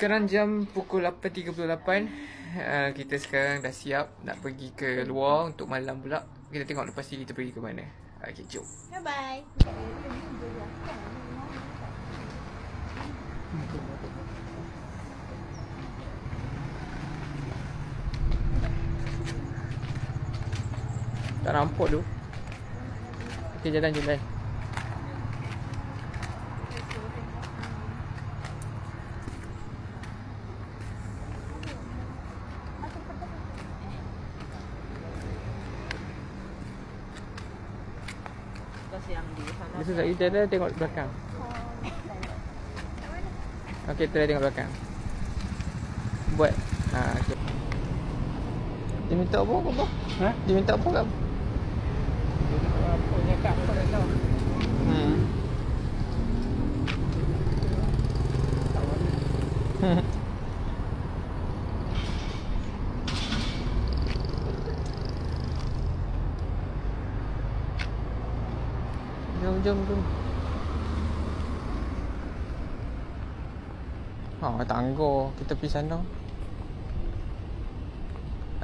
Sekarang jam pukul 8.38. Kita sekarang dah siap nak pergi ke luar untuk malam pula. Kita tengok lepas ni kita pergi ke mana. Okay, jom. Bye-bye. Tak nampak tu. Okay, jalan-jalan. Besok tak kita dah tengok belakang. Okey, kita dah tengok belakang. Buat. Okay. Dia minta apa kau apa? Ha? Dia minta apa kau? Punya kak apa dah tahu. Jom. Tangga. Kita pergi sana.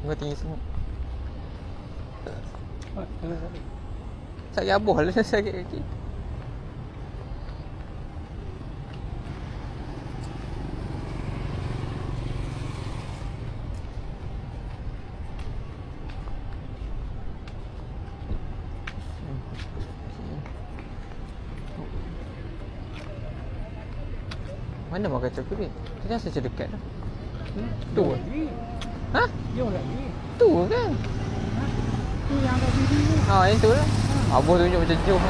Tangga tinggi sangat. Sakit abuh lah sakit kaki. Mana makan coklat? Dia rasa macam dekat dah. Tu ke? Ha? Jom lagi. Tu kan? Tu yang ada video ni. Yang tu lah. Abang tunjuk macam jom.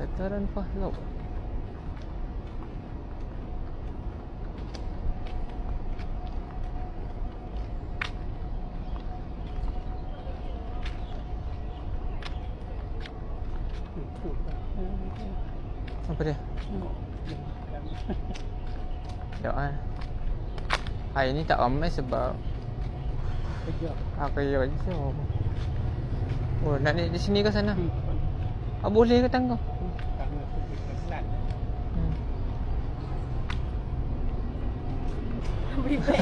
Dataran Pahlaw. Apa dia? Doa. Hari ni tak ramai sebab kerja je. Oh, nak naik di sini ke sana? Boleh ke tangga? Tangga tu pelan. Beli beg.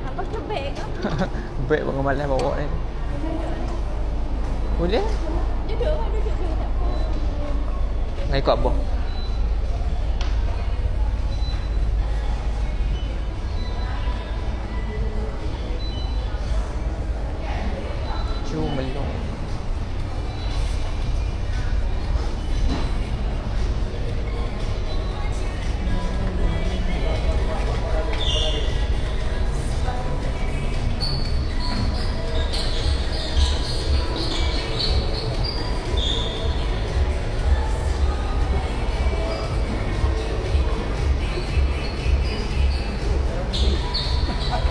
Apa ke beg? Beg bangun malam bawa ni. Boleh? Duduk tak apa. Nak ikut abah? Melong.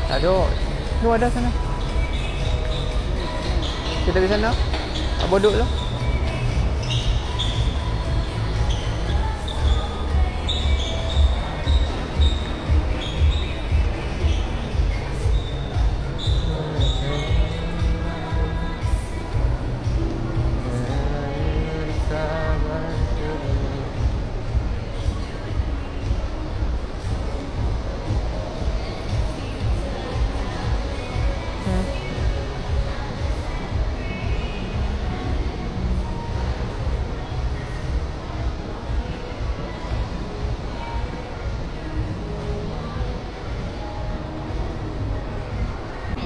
Aduh, tu ada sana. Kita pergi sana. Abang duduk lah.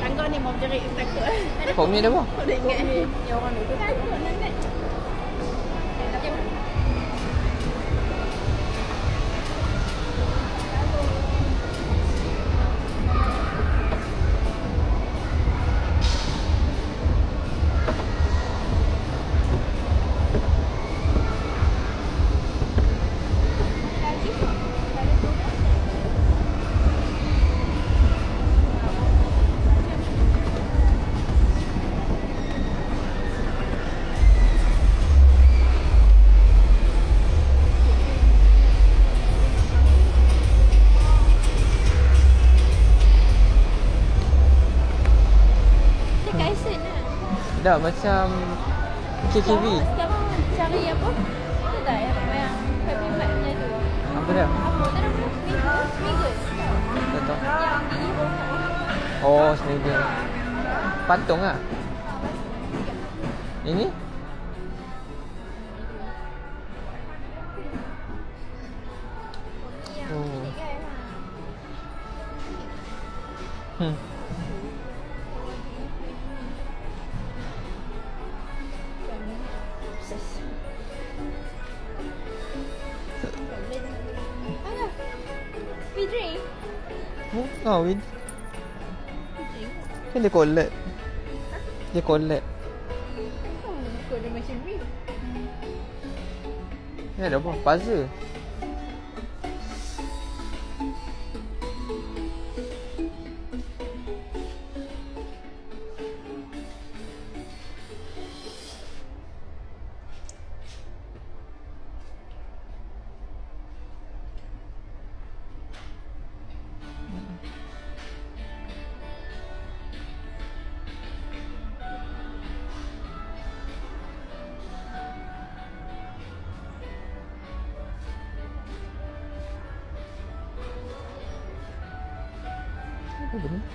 Tangga ni mau jerit takut. Kau punya dah apa? Dah ingat yang orang duduk. Takut nanti. dah macam KKV. Sekarang cari apa? Ada tak yang Happy Mac punya tu? Apa dia? Apa tu nama? Smiggle. Tak tahu. Yang di Ipoh. Oh, Smiggle. Patung lah. Ini? Oh. Fidri. Oh, Win. Kan dia collab. Dia collab. Kau dia macam ni. Ni ada apa? Puzzle. Apa benda?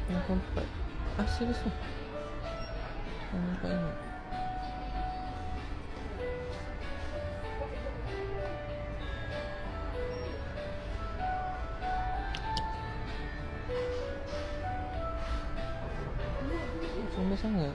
Yang keempat. Ah, serius tu? Yang keempat ini. Comel sangat.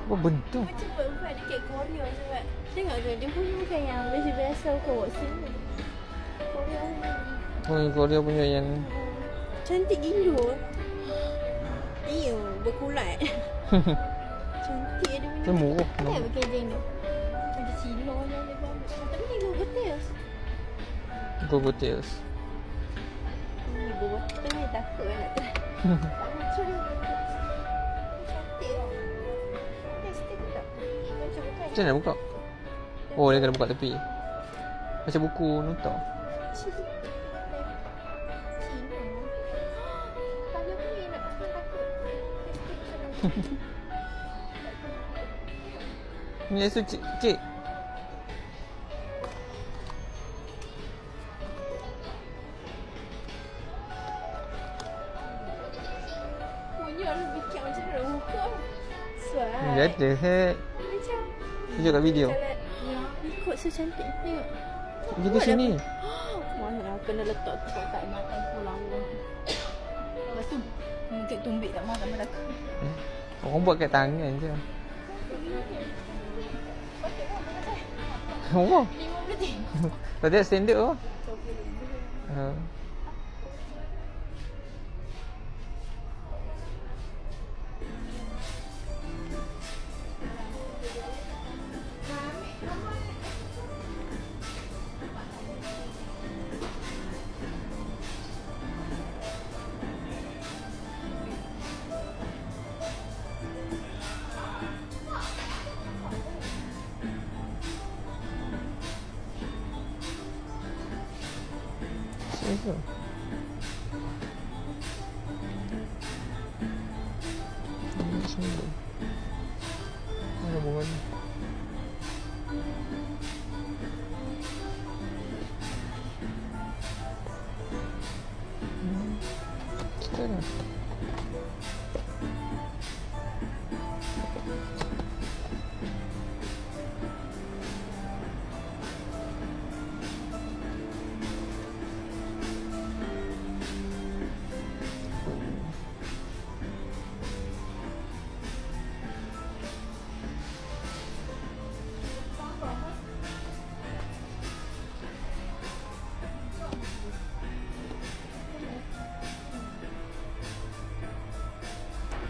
Apa bentuk? Macam buat dekat Korea sebab tengok tu dia punya bukan yang biasa-biasa kat sini. Korea ni. Oh, Korea punya yang Cantik gila. Iya, berkulat. Cantik dia punya. dia murah. Kan pakai jeans tu. Macam Cina je dia buat. Tapi ni Google Tales. Google Tales. Ni Google Tales ni takut nak try. Macam cantik tau. Stick tak? Macam bukan. Macam mana buka? Oh, dia kena buka tepi. Macam buku nota. Cina. Kalau ni nak pakai takut. Ni Asu cik. Punya lebih kat macam mana muka. Suai. Dia ada hack. Macam. Tunjuk kat video. Ikut so cantik. Tengok. Pergi ke sini. Mana kena letak tu kat mata pulang. Lepas tu mungkin tumbik kat mata Melaka. Orang buat kat tangan je. Oh. 50 ting. Tadi standard tu. Siapa? Ini semua. Mana bunga ni? betul lah.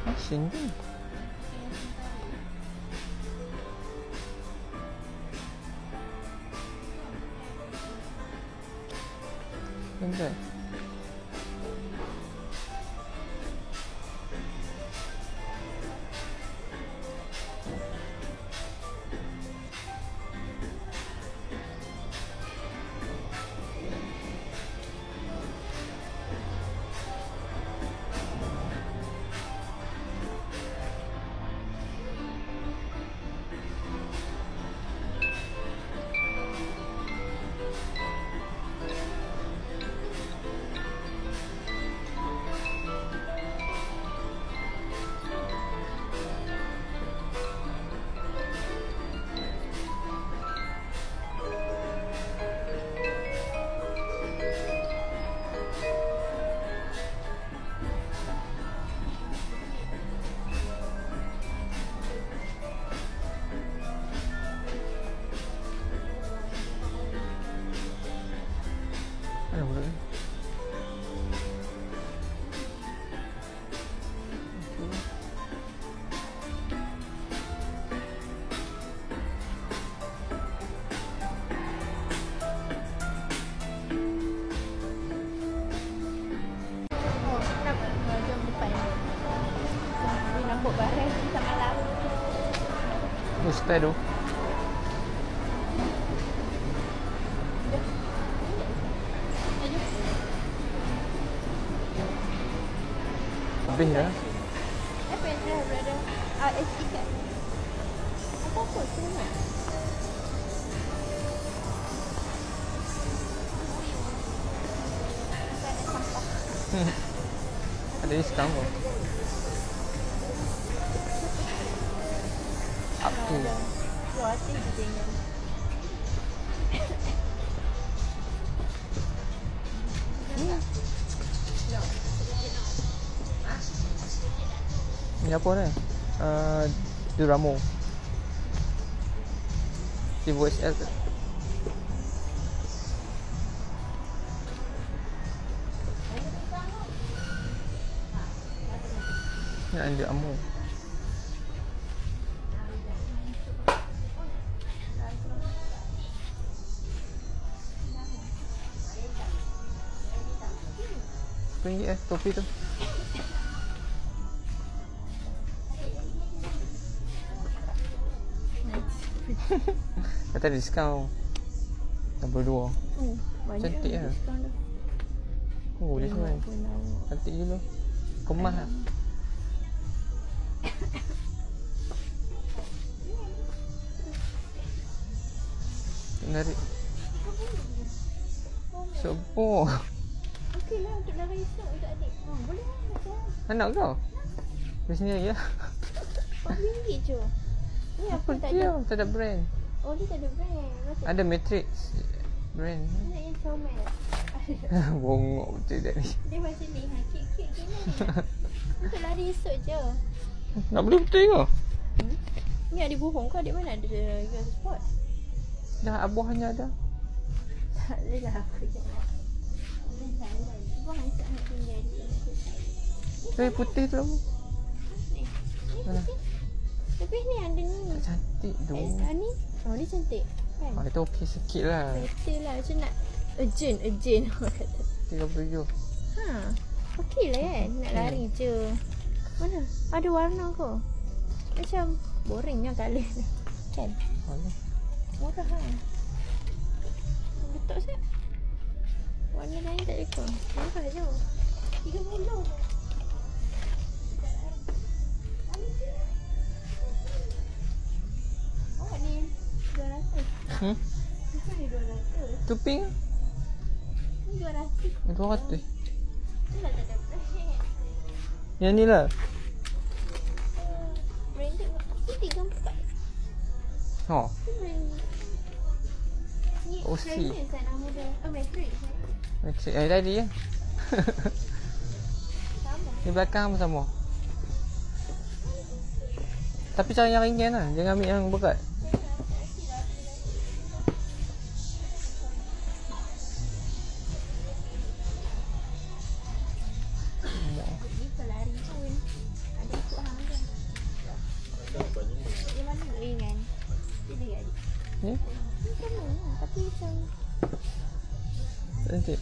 Asin tu. Bentar. Mana pula ni? Ustaz tu. Habis dah. Apa yang dah berada? SE kat. Apa semua? Ada diskaun kau. Up to. Wah, hati jangan. Ni apa ni? Duramo. Vivo XL tu. Ni ada ammo. RM10 topi tu. Kata diskaun. Nombor 2. Cantik lah. Oh, dia semua. Cantik je lah. Kemas lah. Menarik. Sebab. Okey lah untuk dah esok untuk adik. Boleh lah. Anak kau? Di sini ya. RM4 je. Ni apa tak dia? ada? Tak ada brand. Oh, dia tak ada brand. Maksud Ada Matrix brand. nak yang comel. Bongok betul dah ni. Dia macam ni. Kek-kek gini. Untuk lari esok je. Nak beli betul ke? Ni adik bohong kau. Adik mana ada US Sport? Dah abuahnya ada. Tak boleh lah aku cakap. Buang esok nak tinggal dia. Putih tu lah. Ni Mana? putih. Tapi ni ada ni. Cantik tu. Ni. Oh, dia cantik. Kan? Oh, itu okey sikit lah. Betul lah. Macam nak urgent. Orang kata. 37. Ha. Okey lah kan. Nak lari je. Mana? Ada warna ke? Macam boringnya colour ni. Kan? Mana? Murah kan? Betul tak? Warna lain tak cukup. Murah je. 30. Awak ni 200. Bukan ni 200. Tu pink? Ni 200. 200. Itulah tak ada brand. Yang ni lah. Branded ni 3-4. Oh. Ni branded. Ni Oh, branded saya nama dia. Oh, Matrix. Matrix. Tadi ya. Sama. Di belakang pun sama. Tapi cari yang ringan lah. Jangan ambil yang berat. Ni pelari pun. Ada ikut hang kan. Yang mana ringan? Dia adik. Ni? Ni sama lah. Tapi macam Cantik.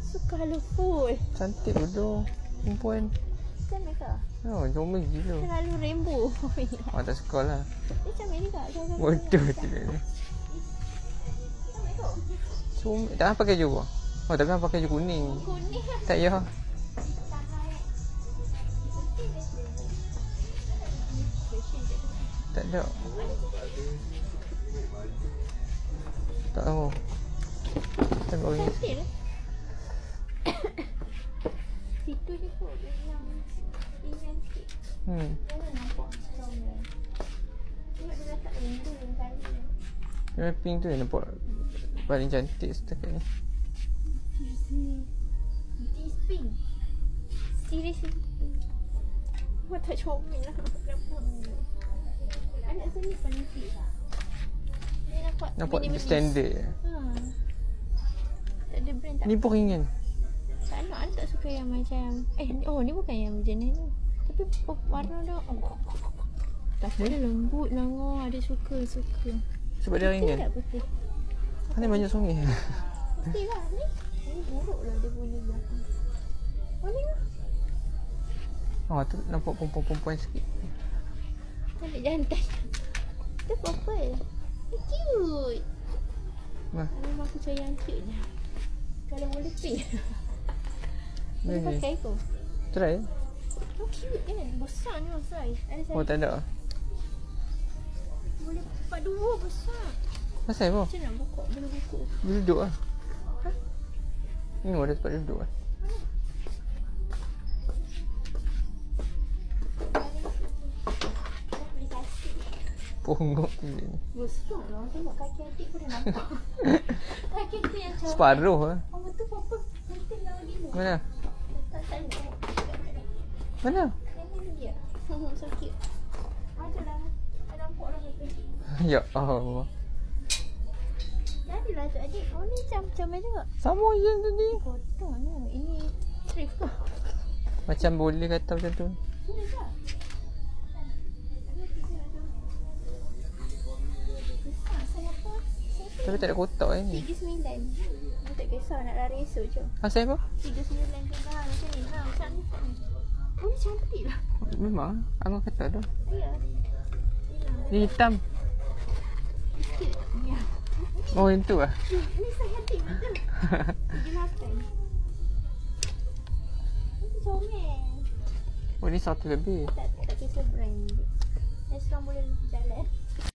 so colourful. Cantik bodoh. Perempuan. Macam mereka. Oh, comel gila. Terlalu rainbow. Oh, tak suka lah. Dia macam ni kak. Bodoh tidak ni. Comel. Jangan pakai juga. Oh, takkan pakai je kuning. Kuning lah. Tak ya. Tak ada. Tak tahu. Tengok ni. Cantik lah. Situ je kot yang ringan sikit. Jangan nampak strong dia. Tengok dia letak rainbow yang kali. Yang pink tu yang nampak paling cantik setakat ni. Seriously. It is pink. Seriously. Buat tak comel lah. Kenapa? Anak sini paling fit. Dia Nampak minimalis. standard je. Tak ada brand tak. Ni pun ringan. Tak nak, I tak suka yang macam ni bukan yang jenis tu. Tapi warna dia tapi dia lembut nangor. Ada suka. Sebab dia ringan. Tak putih. Ni banyak sungai. Putih lah ni. Ni buruk lah dia punya belakang. Oh ni lah. Oh, tu nampak perempuan-perempuan sikit. Cantik jantan. Dia purple. Dia cute. Nah, Memang aku cari yang cute je. Kalau boleh pink. Boleh ni. pakai tu. Try. Oh cute kan. Besar ni size. Ada size. Oh, tak ada. Boleh dapat 2 besar. Pasal apa? Macam nak buka. Boleh buka. Dia duduk lah. Ni ada tempat dia duduk lah. Pongok je ni. Besar lah. Tengok kaki adik pun dah nampak. Kaki tu yang cowok. Separuh lah. Oh betul apa? Penting lah gila. Mana? Tak tengok. Mana? Yang ni dia. So cute. Ada lah. Ada nampak lah kata. Ya Allah. Jadilah tu adik. Oh ni comel juga. Sama je yang tadi. Kotor ni. Ini thrift ke? Macam boleh kata macam tu. Ini tak? Besar Singapore. Tapi tak ada kotak ni. 39. Tak kisah nak lari esok je. Pasal apa? 39 ke dah. Macam ni lah. Macam ni. Oh ni cantik lah. Memang. Abang kata tu. Ya. Ni hitam. Cute. Ya. Oh, yang tu lah. Ni cantik betul. 38. Ni comel. Oh, ni satu lebih. Tak kisah brand.